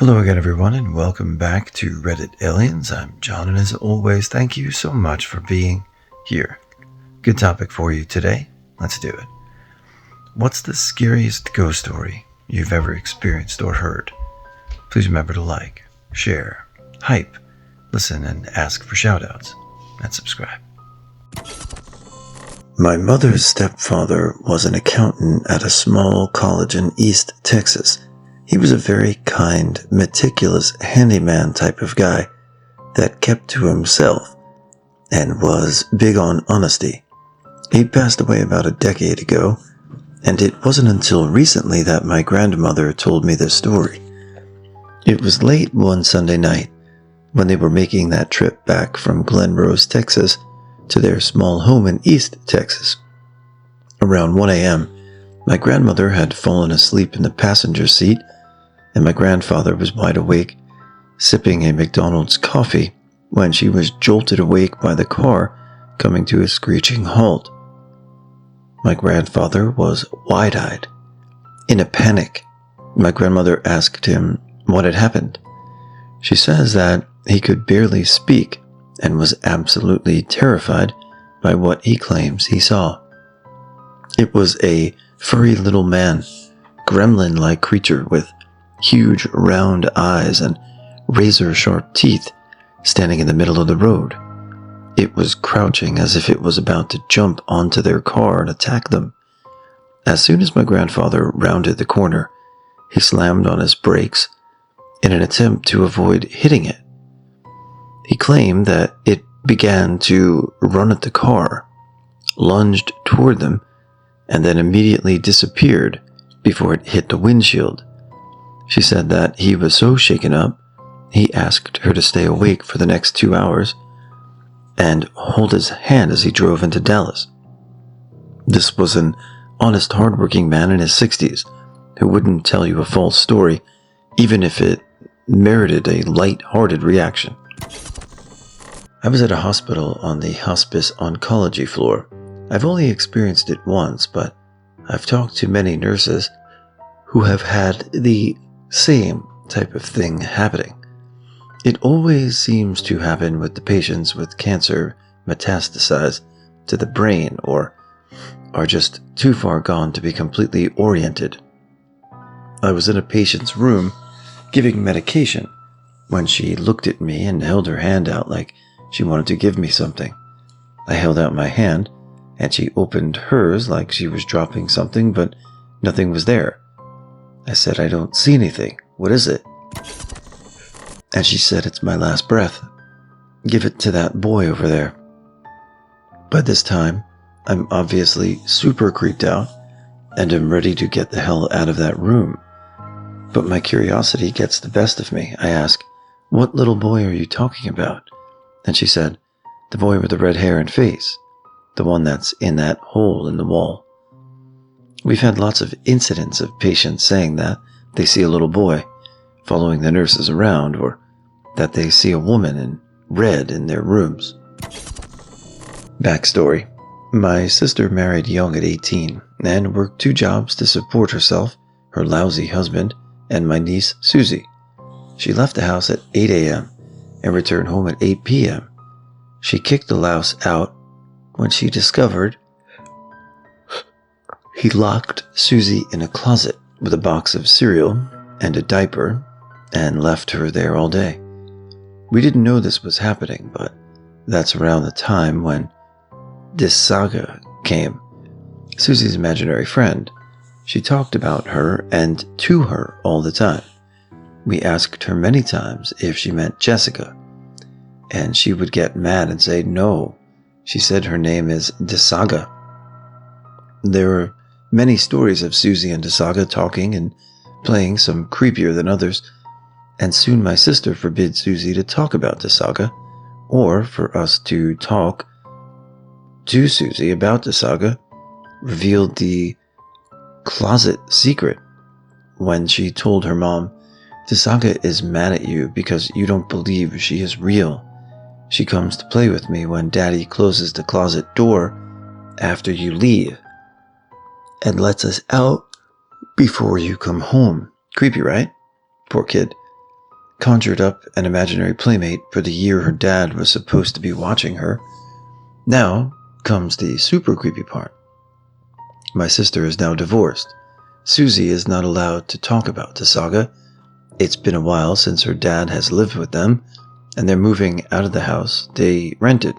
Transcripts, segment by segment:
Hello again, everyone, and welcome back to Reddit Aliens. I'm John, and as always, thank you so much for being here. Good topic for you today. Let's do it. What's the scariest ghost story you've ever experienced or heard? Please remember to like, share, hype, listen, and ask for shoutouts, and subscribe. My mother's stepfather was an accountant at a small college in East Texas. He was a very kind, meticulous handyman type of guy that kept to himself and was big on honesty. He passed away about a decade ago, and it wasn't until recently that my grandmother told me this story. It was late one Sunday night when they were making that trip back from Glen Rose, Texas to their small home in East Texas. Around 1 a.m., my grandmother had fallen asleep in the passenger seat, and my grandfather was wide awake, sipping a McDonald's coffee, when she was jolted awake by the car coming to a screeching halt. My grandfather was wide-eyed. In a panic, my grandmother asked him what had happened. She says that he could barely speak and was absolutely terrified by what he claims he saw. It was a furry little man, gremlin-like creature with huge round eyes and razor-sharp teeth, standing in the middle of the road. It was crouching as if it was about to jump onto their car and attack them. As soon as my grandfather rounded the corner, he slammed on his brakes in an attempt to avoid hitting it. He claimed that it began to run at the car, lunged toward them, and then immediately disappeared before it hit the windshield. She said that he was so shaken up, he asked her to stay awake for the next 2 hours and hold his hand as he drove into Dallas. This was an honest, hardworking man in his 60s who wouldn't tell you a false story, even if it merited a light-hearted reaction. I was at a hospital on the Hospice oncology floor. I've only experienced it once, but I've talked to many nurses who have had the same type of thing happening. It always seems to happen with the patients with cancer metastasize to the brain or are just too far gone to be completely oriented. I was in a patient's room giving medication when she looked at me and held her hand out like she wanted to give me something. I held out my hand and she opened hers like she was dropping something, but nothing was there. I said, "I don't see anything. What is it?" And she said, "It's my last breath. Give it to that boy over there." By this time, I'm obviously super creeped out and am ready to get the hell out of that room. But my curiosity gets the best of me. I ask, "What little boy are you talking about?" And she said, "The boy with the red hair and face. The one that's in that hole in the wall." We've had lots of incidents of patients saying that they see a little boy following the nurses around, or that they see a woman in red in their rooms. Backstory. My sister married young at 18 and worked 2 jobs to support herself, her lousy husband, and my niece Susie. She left the house at 8 a.m. and returned home at 8 p.m. She kicked the louse out when she discovered he locked Susie in a closet with a box of cereal and a diaper and left her there all day. We didn't know this was happening, but that's around the time when this saga came. Susie's imaginary friend. She talked about her and to her all the time. We asked her many times if she meant Jessica, and she would get mad and say no. She said her name is Desaga. There are many stories of Susie and Desaga talking and playing, some creepier than others, and soon my sister forbid Susie to talk about Desaga, or for us to talk to Susie about Desaga, revealed the closet secret when she told her mom, "Desaga is mad at you because you don't believe she is real. She comes to play with me when Daddy closes the closet door after you leave and lets us out before you come home." Creepy, right? Poor kid. conjured up an imaginary playmate for the year her dad was supposed to be watching her. Now comes the super creepy part. My sister is now divorced. Susie is not allowed to talk about the saga. It's been a while since her dad has lived with them, and they're moving out of the house they rented.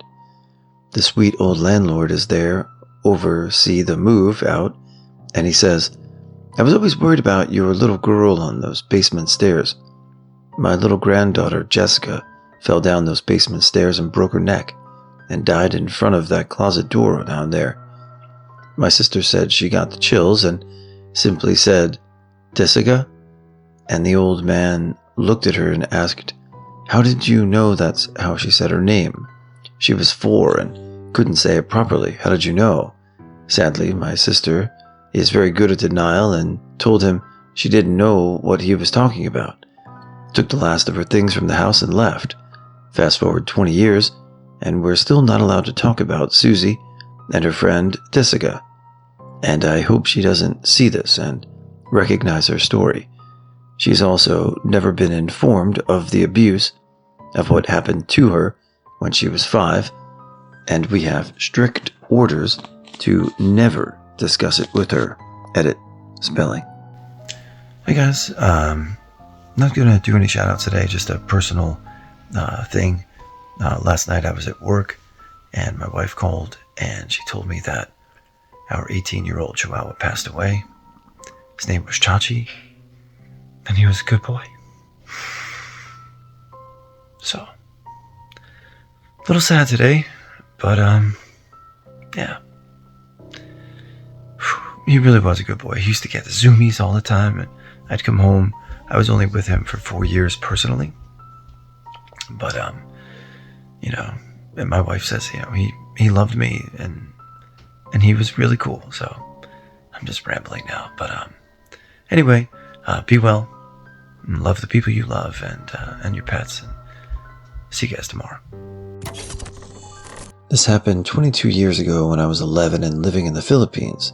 The sweet old landlord is there, oversee the move out, and he says, "I was always worried about your little girl on those basement stairs. My little granddaughter, Jessica, fell down those basement stairs and broke her neck, and died in front of that closet door down there." My sister said she got the chills and simply said, "Jessica?" And the old man looked at her and asked, "How did you know that's how she said her name? She was 4 and couldn't say it properly. How did you know?" Sadly, my sister is very good at denial and told him she didn't know what he was talking about. Took the last of her things from the house and left. Fast forward 20 years, and we're still not allowed to talk about Susie and her friend Jessica. And I hope she doesn't see this and recognize her story. She's also never been informed of the abuse of what happened to her when she was 5, and we have strict orders to never discuss it with her. Edit. Spelling. Hey guys, not gonna do any shout outs today, just a personal thing. Last night I was at work and my wife called and she told me that our 18-year-old Chihuahua passed away. His name was Chachi, and he was a good boy. So, a little sad today, but yeah. He really was a good boy. He used to get the zoomies all the time, and I'd come home. I was only with him for 4 years personally, but and my wife says, he loved me, and he was really cool. So I'm just rambling now, but anyway, be well, and love the people you love, and your pets, and see you guys tomorrow. This happened 22 years ago when I was 11 and living in the Philippines.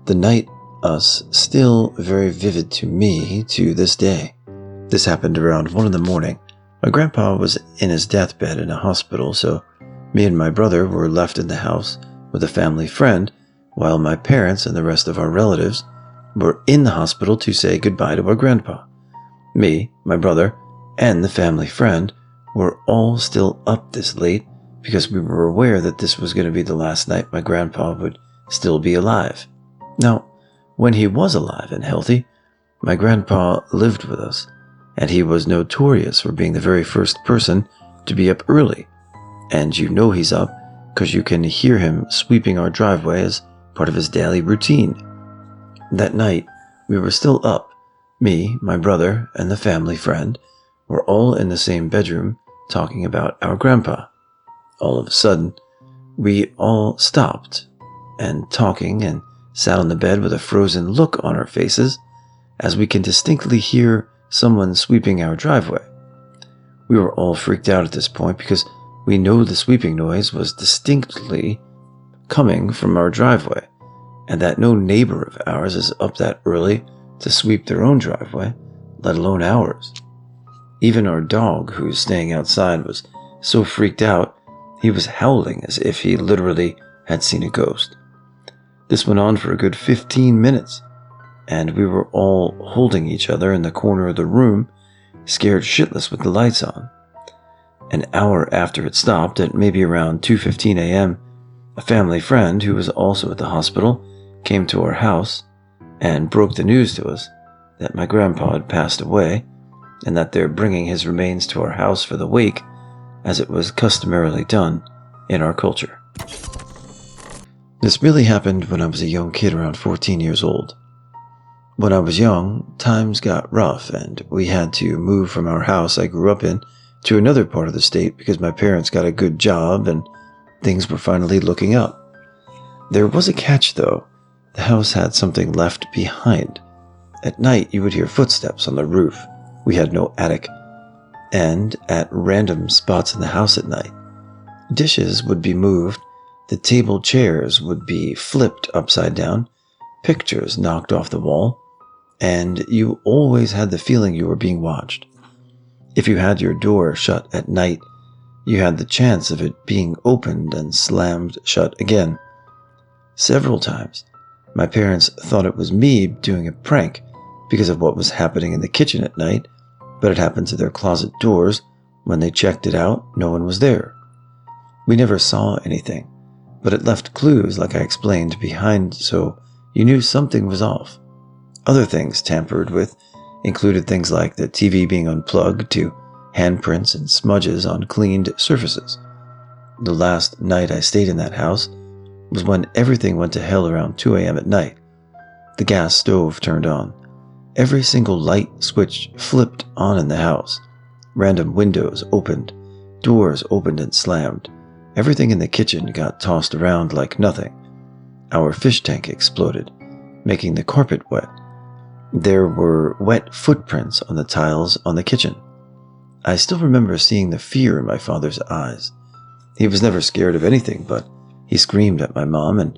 The night us still very vivid to me to this day. This happened around 1 a.m. My grandpa was in his deathbed in a hospital, so me and my brother were left in the house with a family friend, while my parents and the rest of our relatives were in the hospital to say goodbye to our grandpa. Me, my brother, and the family friend were all still up this late because we were aware that this was going to be the last night my grandpa would still be alive. Now, when he was alive and healthy, my grandpa lived with us, and he was notorious for being the very first person to be up early. And he's up because you can hear him sweeping our driveway as part of his daily routine. That night, we were still up. Me, my brother, and the family friend were all in the same bedroom talking about our grandpa. All of a sudden, we all stopped and talking and sat on the bed with a frozen look on our faces as we can distinctly hear someone sweeping our driveway. We were all freaked out at this point because we know the sweeping noise was distinctly coming from our driveway, and that no neighbor of ours is up that early to sweep their own driveway, let alone ours. Even our dog, who's staying outside, was so freaked out he was howling as if he literally had seen a ghost. This went on for a good 15 minutes, and we were all holding each other in the corner of the room, scared shitless with the lights on. An hour after it stopped, at maybe around 2:15 a.m., a family friend who was also at the hospital came to our house and broke the news to us that my grandpa had passed away and that they're bringing his remains to our house for the wake, as it was customarily done in our culture. This really happened when I was a young kid around 14 years old. When I was young, times got rough and we had to move from our house I grew up in to another part of the state because my parents got a good job and things were finally looking up. There was a catch though. The house had something left behind. At night you would hear footsteps on the roof. We had no attic. And at random spots in the house at night, dishes would be moved, the table chairs would be flipped upside down, pictures knocked off the wall, and you always had the feeling you were being watched. If you had your door shut at night, you had the chance of it being opened and slammed shut again. Several times, my parents thought it was me doing a prank because of what was happening in the kitchen at night, but it happened to their closet doors. When they checked it out, no one was there. We never saw anything, but it left clues like I explained behind, so you knew something was off. Other things tampered with included things like the TV being unplugged to handprints and smudges on cleaned surfaces. The last night I stayed in that house was when everything went to hell around 2 a.m. at night. The gas stove turned on. Every single light switch flipped on in the house. Random windows opened. Doors opened and slammed. Everything in the kitchen got tossed around like nothing. Our fish tank exploded, making the carpet wet. There were wet footprints on the tiles on the kitchen. I still remember seeing the fear in my father's eyes. He was never scared of anything, but he screamed at my mom and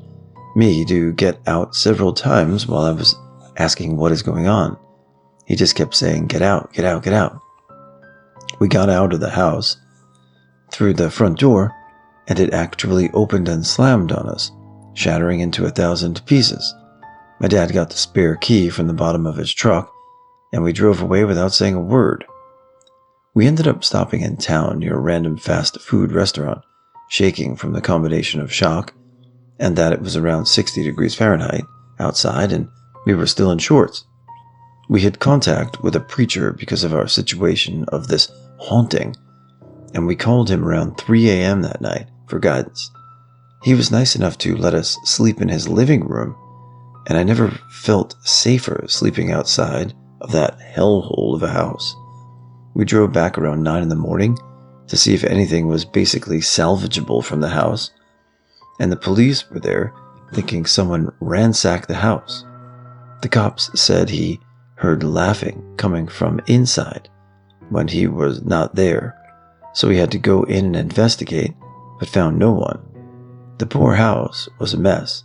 me to get out several times while I was asking what is going on. He just kept saying, "Get out, get out, get out." We got out of the house through the front door, and it actually opened and slammed on us, shattering into 1,000 pieces. My dad got the spare key from the bottom of his truck, and we drove away without saying a word. We ended up stopping in town near a random fast food restaurant, shaking from the combination of shock and that it was around 60 degrees Fahrenheit outside and we were still in shorts. We had contact with a preacher because of our situation of this haunting, and we called him around 3 a.m. that night for guidance. He was nice enough to let us sleep in his living room, and I never felt safer sleeping outside of that hellhole of a house. We drove back around 9 in the morning to see if anything was basically salvageable from the house, and the police were there thinking someone ransacked the house. The cops said he heard laughing coming from inside when he was not there, so he had to go in and investigate, but found no one. The poor house was a mess.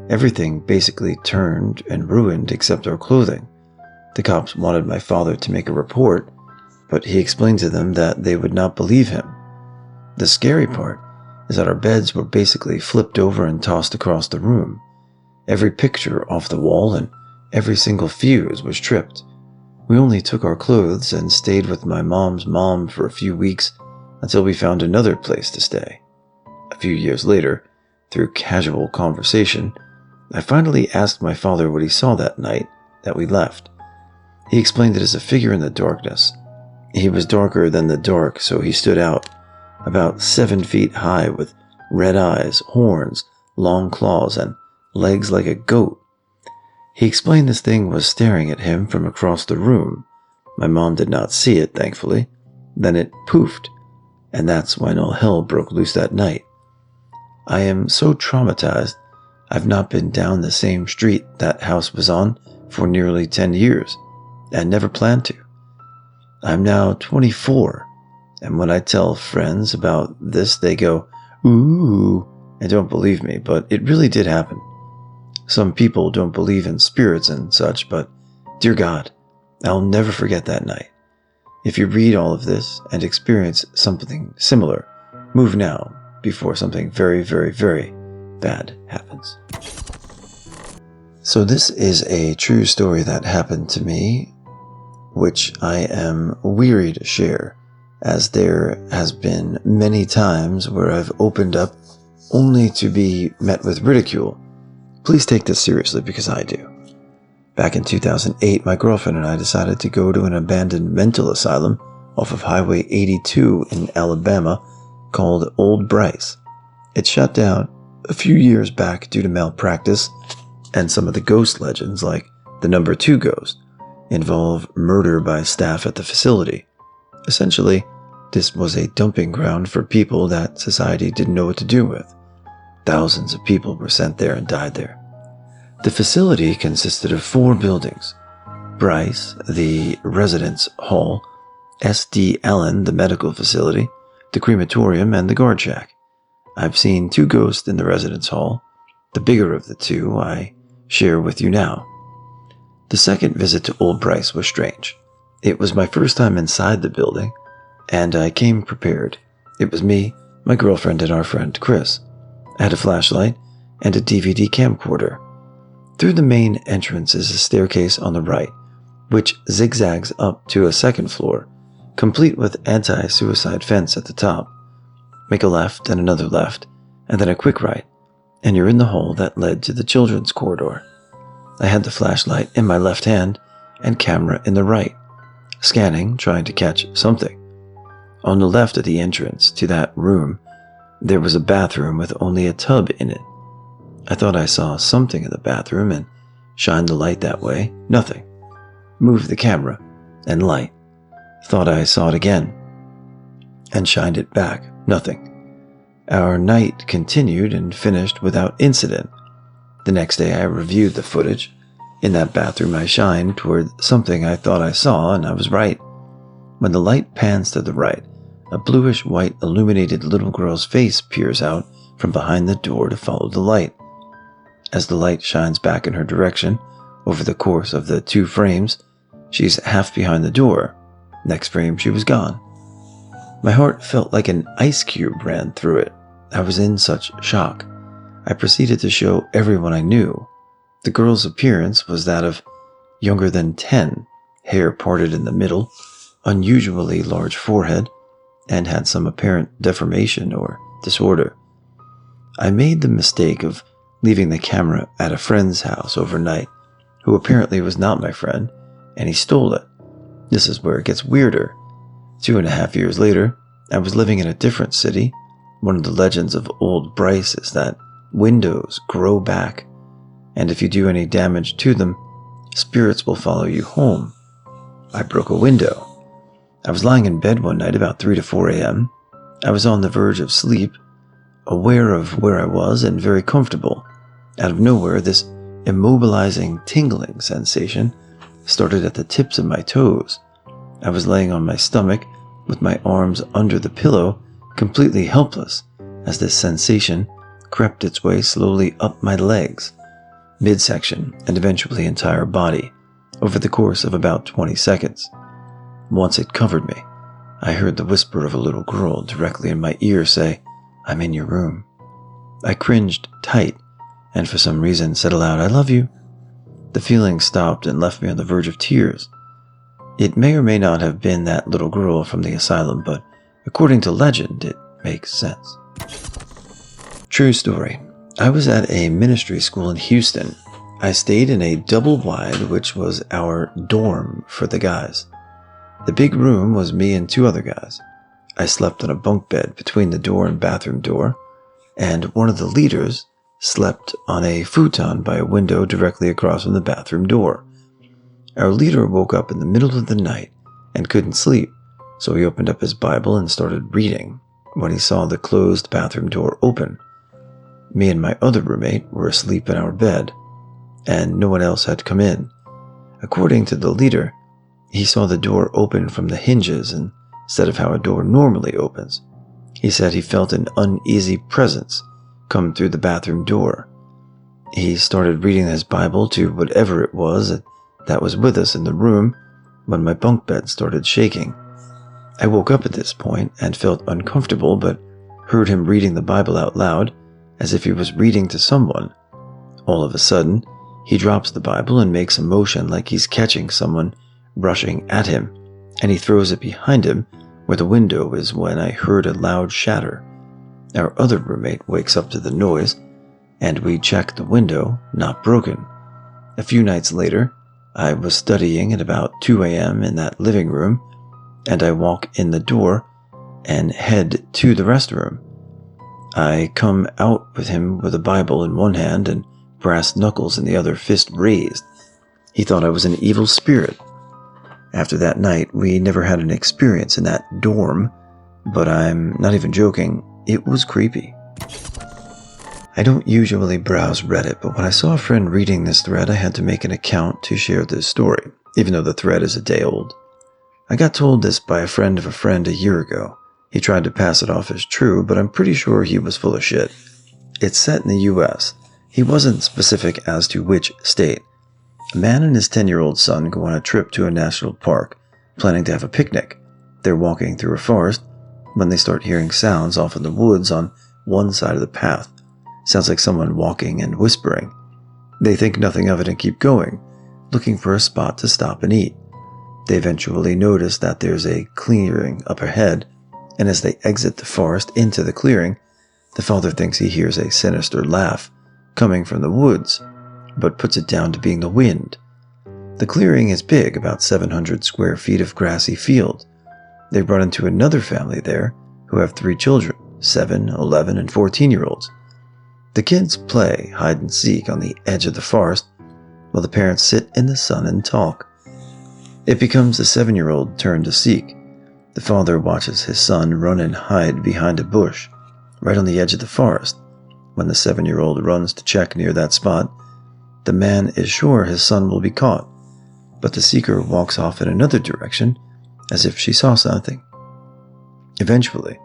Everything basically turned and ruined except our clothing. The cops wanted my father to make a report, but he explained to them that they would not believe him. The scary part is that our beds were basically flipped over and tossed across the room. Every picture off the wall and every single fuse was tripped. We only took our clothes and stayed with my mom's mom for a few weeks until we found another place to stay. A few years later, through casual conversation, I finally asked my father what he saw that night that we left. He explained it as a figure in the darkness. He was darker than the dark, so he stood out, about 7 feet high with red eyes, horns, long claws, and legs like a goat. He explained this thing was staring at him from across the room. My mom did not see it, thankfully. Then it poofed, and that's when all hell broke loose that night. I am so traumatized, I've not been down the same street that house was on for nearly 10 years, and never planned to. I'm now 24, and when I tell friends about this, they go, "Ooh," and don't believe me, but it really did happen. Some people don't believe in spirits and such, but dear God, I'll never forget that night. If you read all of this and experience something similar, move now before something very, very, very bad happens. So this is a true story that happened to me, which I am weary to share, as there has been many times where I've opened up only to be met with ridicule. Please take this seriously because I do. Back in 2008, my girlfriend and I decided to go to an abandoned mental asylum off of Highway 82 in Alabama called Old Bryce. It shut down a few years back due to malpractice, and some of the ghost legends, like the number 2 ghost, involve murder by staff at the facility. Essentially, this was a dumping ground for people that society didn't know what to do with. Thousands of people were sent there and died there. The facility consisted of 4 buildings: Bryce, the residence hall; S.D. Allen, the medical facility; the crematorium; and the guard shack. I've seen 2 ghosts in the residence hall. The bigger of the 2 I share with you now. The second visit to Old Bryce was strange. It was my first time inside the building, and I came prepared. It was me, my girlfriend, and our friend Chris. I had a flashlight and a DVD camcorder. Through the main entrance is a staircase on the right, which zigzags up to a second floor, complete with anti-suicide fence at the top. Make a left and another left, and then a quick right, and you're in the hall that led to the children's corridor. I had the flashlight in my left hand and camera in the right, scanning, trying to catch something. On the left of the entrance to that room, there was a bathroom with only a tub in it. I thought I saw something in the bathroom and shined the light that way. Nothing. Moved the camera and light. Thought I saw it again and shined it back. Nothing. Our night continued and finished without incident. The next day I reviewed the footage. In that bathroom I shined toward something I thought I saw, and I was right. When the light pans to the right, a bluish-white illuminated little girl's face peers out from behind the door to follow the light. As the light shines back in her direction, over the course of the 2 frames, she's half behind the door. Next frame, she was gone. My heart felt like an ice cube ran through it. I was in such shock. I proceeded to show everyone I knew. The girl's appearance was that of younger than 10, hair parted in the middle, unusually large forehead, and had some apparent deformation or disorder. I made the mistake of leaving the camera at a friend's house overnight, who apparently was not my friend, and he stole it. This is where it gets weirder. 2.5 years later, I was living in a different city. One of the legends of Old Bryce is that windows grow back, and if you do any damage to them, spirits will follow you home. I broke a window. I was lying in bed one night about 3 to 4 a.m. I was on the verge of sleep, aware of where I was and very comfortable. Out of nowhere, this immobilizing tingling sensation started at the tips of my toes. I was laying on my stomach with my arms under the pillow, completely helpless, as this sensation crept its way slowly up my legs, midsection, and eventually entire body, over the course of about 20 seconds. Once it covered me, I heard the whisper of a little girl directly in my ear say, "I'm in your room." I cringed tight, and for some reason said aloud, "I love you." The feeling stopped and left me on the verge of tears. It may or may not have been that little girl from the asylum, but according to legend, it makes sense. True story. I was at a ministry school in Houston. I stayed in a double-wide, which was our dorm for the guys. The big room was me and 2 other guys. I slept on a bunk bed between the door and bathroom door, and one of the leaders slept on a futon by a window directly across from the bathroom door. Our leader woke up in the middle of the night and couldn't sleep, so he opened up his Bible and started reading when he saw the closed bathroom door open. Me and my other roommate were asleep in our bed, and no one else had come in. According to the leader, he saw the door open from the hinges instead of how a door normally opens. He said he felt an uneasy presence come through the bathroom door. He started reading his Bible to whatever it was that was with us in the room when my bunk bed started shaking. I woke up at this point and felt uncomfortable, but heard him reading the Bible out loud as if he was reading to someone. All of a sudden, he drops the Bible and makes a motion like he's catching someone rushing at him, and he throws it behind him where the window is when I heard a loud shatter. Our other roommate wakes up to the noise, and we check the window, not broken. A few nights later, I was studying at about 2 a.m. in that living room, and I walk in the door and head to the restroom. I come out with him with a Bible in one hand and brass knuckles in the other, fist raised. He thought I was an evil spirit. After that night, we never had an experience in that dorm, but I'm not even joking, it was creepy. I don't usually browse Reddit, but when I saw a friend reading this thread, I had to make an account to share this story, even though the thread is a day old. I got told this by a friend of a friend a year ago. He tried to pass it off as true, but I'm pretty sure he was full of shit. It's set in the US. He wasn't specific as to which state. A man and his 10-year-old son go on a trip to a national park, planning to have a picnic. They're walking through a forest when they start hearing sounds off in the woods on one side of the path. Sounds like someone walking and whispering. They think nothing of it and keep going, looking for a spot to stop and eat. They eventually notice that there's a clearing up ahead, and as they exit the forest into the clearing, the father thinks he hears a sinister laugh coming from the woods, but puts it down to being the wind. The clearing is big, about 700 square feet of grassy field. They run into another family there who have 3 children, 7, 11, and 14-year-olds. The kids play hide and seek on the edge of the forest while the parents sit in the sun and talk. It becomes the 7-year-old turn to seek. The father watches his son run and hide behind a bush right on the edge of the forest. When the 7-year-old runs to check near that spot, the man is sure his son will be caught, but the seeker walks off in another direction as if she saw something. Eventually,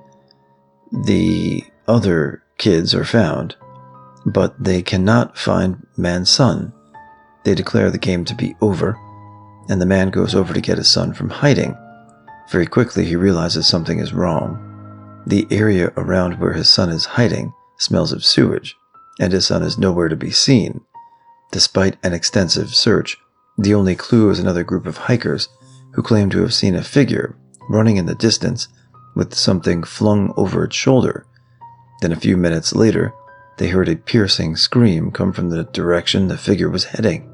the other kids are found, but they cannot find man's son. They declare the game to be over, and the man goes over to get his son from hiding. Very quickly, he realizes something is wrong. The area around where his son is hiding smells of sewage, and his son is nowhere to be seen. Despite an extensive search, the only clue is another group of hikers who claim to have seen a figure running in the distance with something flung over its shoulder. Then a few minutes later, they heard a piercing scream come from the direction the figure was heading.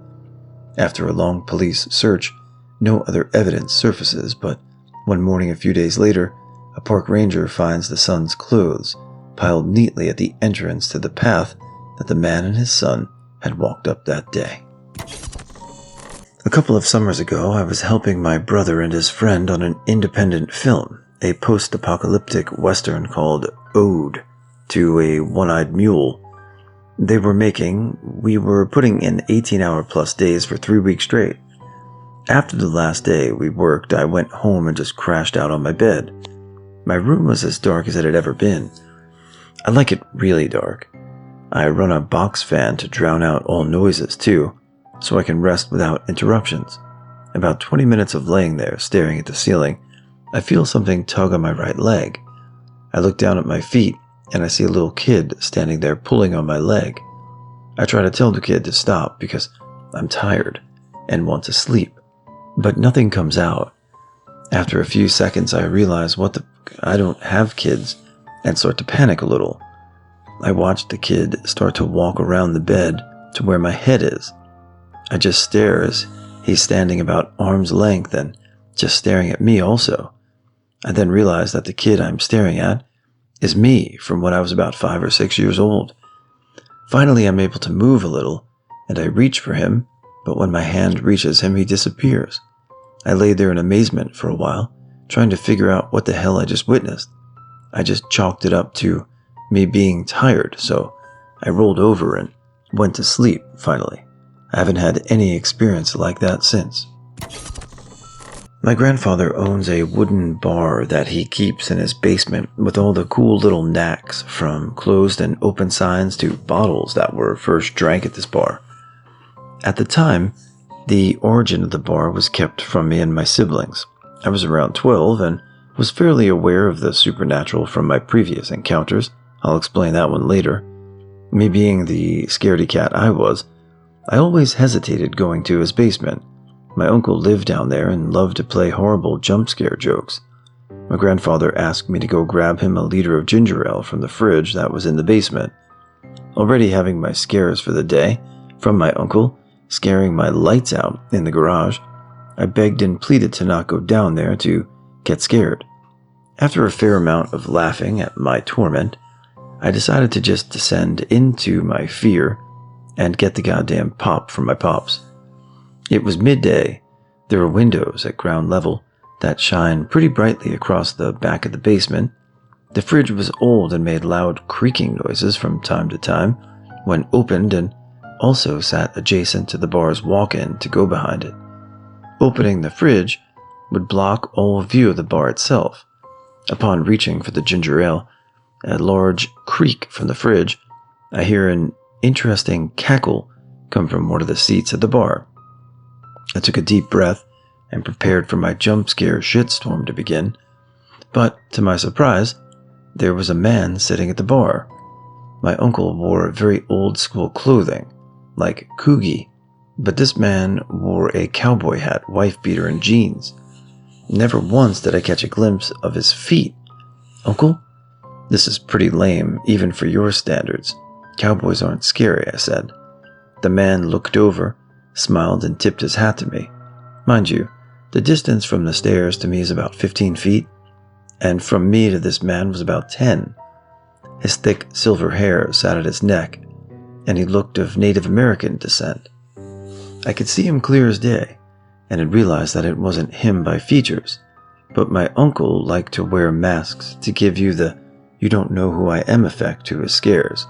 After a long police search, no other evidence surfaces, but one morning a few days later, a park ranger finds the son's clothes piled neatly at the entrance to the path that the man and his son had walked up that day. A couple of summers ago, I was helping my brother and his friend on an independent film, a post-apocalyptic western called Ode to a One-Eyed Mule. We were putting in 18-hour-plus days for 3 weeks straight. After the last day we worked, I went home and just crashed out on my bed. My room was as dark as it had ever been. I like it really dark. I run a box fan to drown out all noises too, so I can rest without interruptions. About 20 minutes of laying there, staring at the ceiling, I feel something tug on my right leg. I look down at my feet, and I see a little kid standing there pulling on my leg. I try to tell the kid to stop because I'm tired and want to sleep, but nothing comes out. After a few seconds, I realize I don't have kids, and start to panic a little. I watch the kid start to walk around the bed to where my head is. I just stare as he's standing about arm's length and just staring at me also. I then realize that the kid I'm staring at is me from when I was about 5 or 6 years old. Finally, I'm able to move a little, and I reach for him, but when my hand reaches him, he disappears. I lay there in amazement for a while, trying to figure out what the hell I just witnessed. I just chalked it up to me being tired, so I rolled over and went to sleep, finally. I haven't had any experience like that since. My grandfather owns a wooden bar that he keeps in his basement with all the cool little knacks, from closed and open signs to bottles that were first drank at this bar. At the time, the origin of the bar was kept from me and my siblings. I was around 12 and was fairly aware of the supernatural from my previous encounters. I'll explain that one later. Me being the scaredy cat I was, I always hesitated going to his basement. My uncle lived down there and loved to play horrible jump scare jokes. My grandfather asked me to go grab him a liter of ginger ale from the fridge that was in the basement. Already having my scares for the day, from my uncle, scaring my lights out in the garage, I begged and pleaded to not go down there to get scared. After a fair amount of laughing at my torment, I decided to just descend into my fear and get the goddamn pop from my pops. It was midday. There are windows at ground level that shine pretty brightly across the back of the basement. The fridge was old and made loud creaking noises from time to time when opened, and also sat adjacent to the bar's walk-in to go behind it. Opening the fridge would block all view of the bar itself. Upon reaching for the ginger ale, a large creak from the fridge, I hear an interesting cackle come from one of the seats at the bar. I took a deep breath and prepared for my jump scare shitstorm to begin. But, to my surprise, there was a man sitting at the bar. My uncle wore very old-school clothing, like Coogie, but this man wore a cowboy hat, wife-beater, and jeans. Never once did I catch a glimpse of his feet. "Uncle? This is pretty lame, even for your standards. Cowboys aren't scary," I said. The man looked over, smiled, and tipped his hat to me. Mind you, the distance from the stairs to me is about 15 feet, and from me to this man was about 10. His thick silver hair sat at his neck, and he looked of Native American descent. I could see him clear as day, and had realized that it wasn't him by features, but my uncle liked to wear masks to give you the "you don't know who I am" effect to his scares.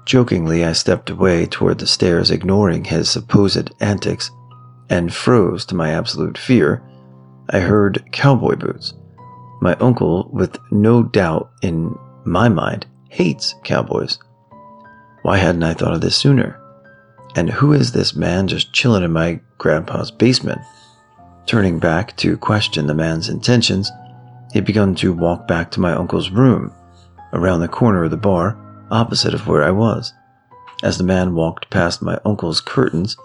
Jokingly, I stepped away toward the stairs, ignoring his supposed antics, and froze to my absolute fear. I heard cowboy boots. My uncle, with no doubt in my mind, hates cowboys. Why hadn't I thought of this sooner? And who is this man just chilling in my grandpa's basement? Turning back to question the man's intentions, he began to walk back to my uncle's room, around the corner of the bar, opposite of where I was. As the man walked past my uncle's curtains,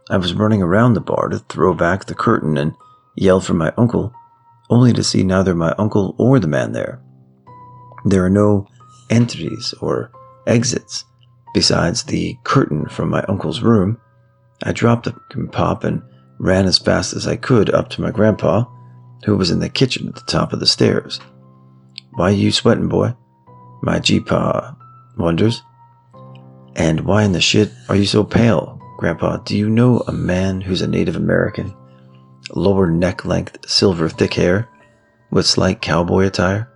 I was running around the bar to throw back the curtain and yell for my uncle, only to see neither my uncle or the man there. There are no entries or exits besides the curtain from my uncle's room. I dropped the pop and ran as fast as I could up to my grandpa, who was in the kitchen at the top of the stairs. "Why you sweating, boy?" my G-pa wonders. "And why in the shit are you so pale? Grandpa, do you know a man who's a Native American? Lower neck-length, silver thick hair, with slight cowboy attire?"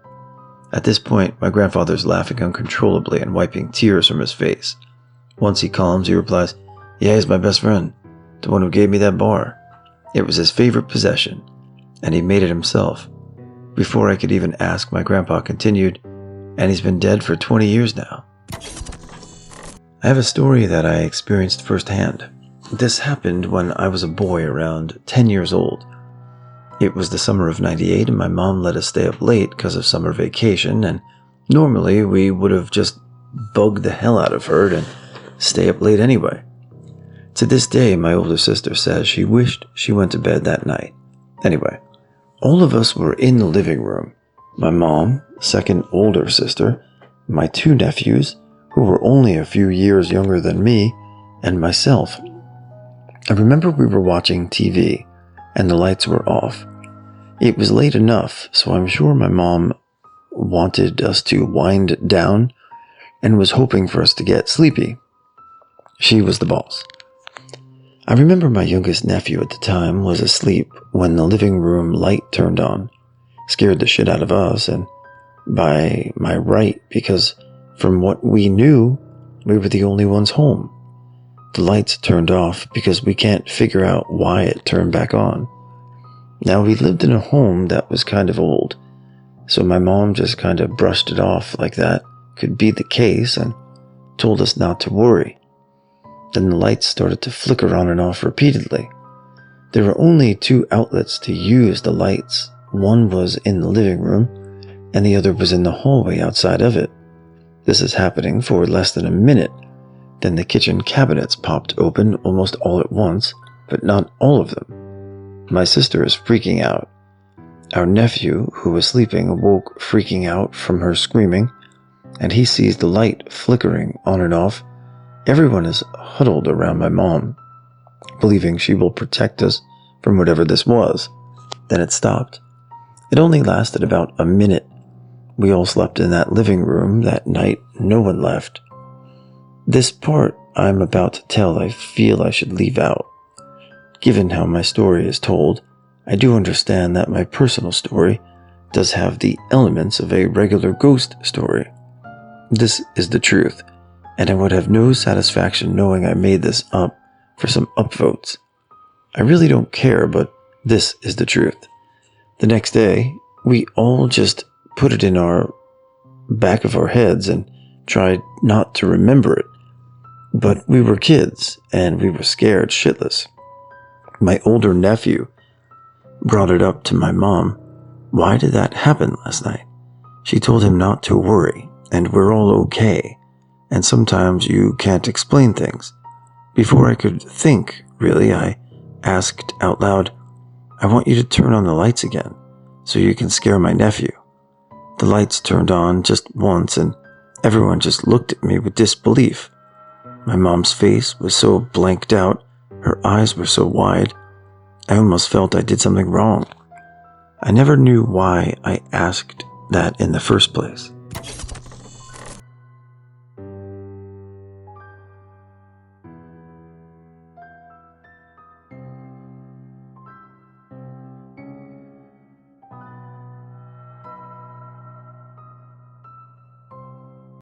At this point, my grandfather's laughing uncontrollably and wiping tears from his face. Once he calms, he replies, "Yeah, he's my best friend, the one who gave me that bar. It was his favorite possession, and he made it himself." Before I could even ask, my grandpa continued, "And he's been dead for 20 years now." I have a story that I experienced firsthand. This happened when I was a boy around 10 years old. It was the summer of '98, and my mom let us stay up late because of summer vacation, and normally we would have just bugged the hell out of her and stay up late anyway. To this day, my older sister says she wished she went to bed that night. Anyway, all of us were in the living room. My mom, second older sister, my two nephews, who were only a few years younger than me, and myself. I remember we were watching TV, and the lights were off. It was late enough, so I'm sure my mom wanted us to wind down and was hoping for us to get sleepy. She was the boss. I remember my youngest nephew at the time was asleep when the living room light turned on. Scared the shit out of us, and by my right, because from what we knew, we were the only ones home. The lights turned off because we can't figure out why it turned back on. Now, we lived in a home that was kind of old, so my mom just kind of brushed it off like that could be the case and told us not to worry. Then the lights started to flicker on and off repeatedly. There were only two outlets to use the lights. One was in the living room, and the other was in the hallway outside of it. This is happening for less than a minute. Then the kitchen cabinets popped open almost all at once, but not all of them. My sister is freaking out. Our nephew, who was sleeping, awoke freaking out from her screaming, and he sees the light flickering on and off. Everyone is huddled around my mom, believing she will protect us from whatever this was. Then it stopped. It only lasted about a minute. We all slept in that living room that night. No one left. This part I'm about to tell I feel I should leave out. Given how my story is told, I do understand that my personal story does have the elements of a regular ghost story. This is the truth, and I would have no satisfaction knowing I made this up for some upvotes. I really don't care, but this is the truth. The next day, we all just put it in our back of our heads and tried not to remember it. But we were kids, and we were scared shitless. My older nephew brought it up to my mom. Why did that happen last night? She told him not to worry, and we're all okay, and sometimes you can't explain things. Before I could think, really, I asked out loud, I want you to turn on the lights again, so you can scare my nephew. The lights turned on just once, and everyone just looked at me with disbelief. My mom's face was so blanked out, her eyes were so wide, I almost felt I did something wrong. I never knew why I asked that in the first place.